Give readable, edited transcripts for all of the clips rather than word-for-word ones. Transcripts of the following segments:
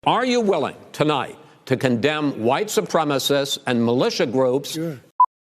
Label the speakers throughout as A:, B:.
A: Are you willing tonight to condemn white supremacists and militia groups?
B: Sure.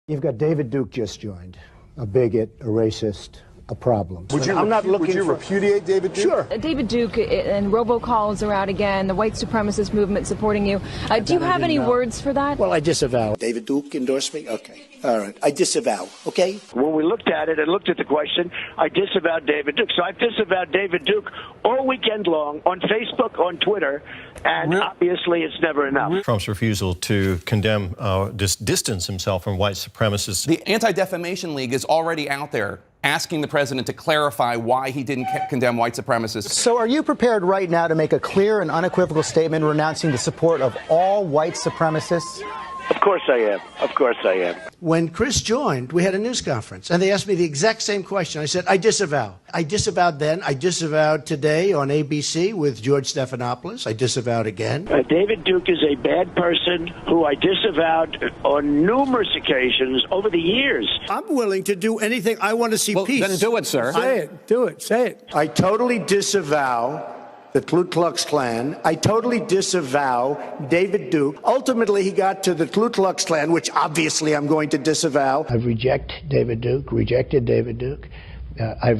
B: You've got David Duke just joined, a bigot, a racist, a problem.
C: Would you repudiate David Duke?
B: Sure.
D: David Duke and robocalls are out again, the white supremacist movement supporting you. Do you have any words for that?
B: Well, I disavow.
E: David Duke endorsed me? Okay. All right. I disavow. Okay?
F: When we looked at it and looked at the question, I disavowed David Duke. So I've disavowed David Duke all weekend long on Facebook, on Twitter, and obviously it's never enough.
G: Trump's refusal to condemn, distance himself from white supremacists.
H: The Anti-Defamation League is already out there asking the president to clarify why he didn't condemn white supremacists.
B: So are you prepared right now to make a clear and unequivocal statement renouncing the support of all white supremacists?
F: Of course I am. Of course I am.
E: When Chris joined, we had a news conference, and they asked me the exact same question. I said, I disavow. I disavowed then. I disavowed today on ABC with George Stephanopoulos. I disavowed again.
F: David Duke is a bad person who I disavowed on numerous occasions over the years.
E: I'm willing to do anything. I want to see peace.
A: Then do it, sir.
B: Say it. Do it. Say it.
E: I totally disavow the Ku Klux Klan. I totally disavow David Duke. Ultimately, he got to the Ku Klux Klan, which obviously I'm going to disavow. I've rejected David Duke. I've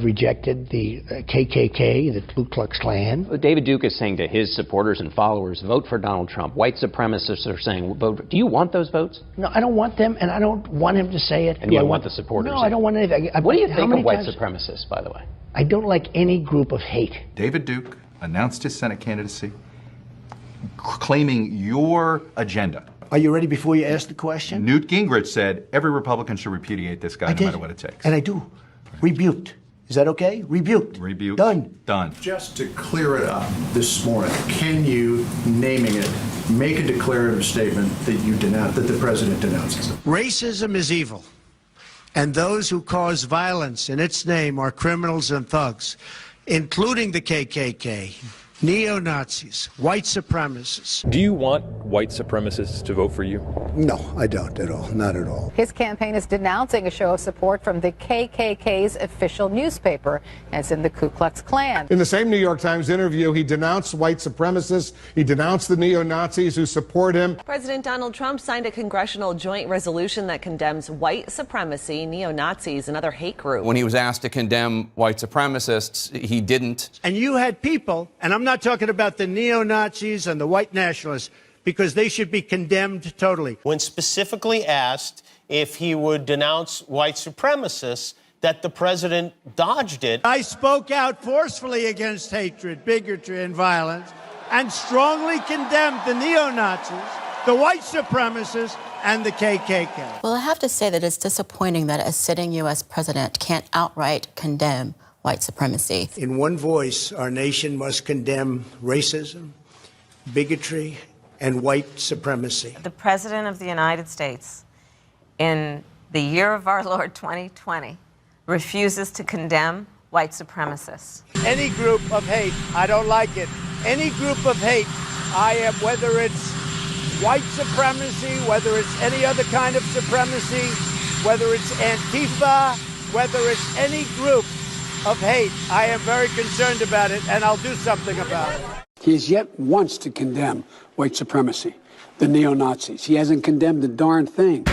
E: rejected the KKK, the Ku Klux Klan.
I: David Duke is saying to his supporters and followers, vote for Donald Trump. White supremacists are saying, vote. Do you want those votes?
E: No, I don't want them, and I don't want him to say it.
I: And you don't want the supporters?
E: No, I don't want anything.
I: What do you think of white supremacists, by the way?
E: I don't like any group of hate.
J: David Duke announced his Senate candidacy, claiming your agenda.
E: Are you ready before you ask the question?
J: Newt Gingrich said every Republican should repudiate this guy no matter what it takes.
E: And I do. Rebuked. Is that okay? Rebuked.
J: Rebuked.
E: Done.
C: Just to clear it up this morning, can you, naming it, make a declarative statement that you denounce, that the president denounces it?
E: Racism is evil, and those who cause violence in its name are criminals and thugs, including the KKK, neo-Nazis, white supremacists.
K: Do you want white supremacists to vote for you?
E: No, I don't at all. Not at all.
L: His campaign is denouncing a show of support from the KKK's official newspaper, as in the Ku Klux Klan.
M: In the same New York Times interview, he denounced white supremacists. He denounced the neo-Nazis who support him.
N: President Donald Trump signed a congressional joint resolution that condemns white supremacy, neo-Nazis, and other hate groups.
H: When he was asked to condemn white supremacists, he didn't.
E: And you had people, and I'm not talking about the neo-Nazis and the white nationalists, because they should be condemned totally.
O: When specifically asked if he would denounce white supremacists, that the president dodged it.
E: I spoke out forcefully against hatred, bigotry, and violence, and strongly condemned the neo-Nazis, the white supremacists, and the KKK.
P: Well, I have to say that it's disappointing that a sitting U.S. president can't outright condemn white supremacy.
E: In one voice, our nation must condemn racism, bigotry, and white supremacy.
Q: The President of the United States, in the year of our Lord 2020, refuses to condemn white supremacists.
E: Any group of hate, I don't like it. Any group of hate, I am, whether it's white supremacy, whether it's any other kind of supremacy, whether it's Antifa, whether it's any group of hate, I am very concerned about it, and I'll do something about it.
R: He has yet once to condemn white supremacy, the neo-Nazis. He hasn't condemned a darn thing.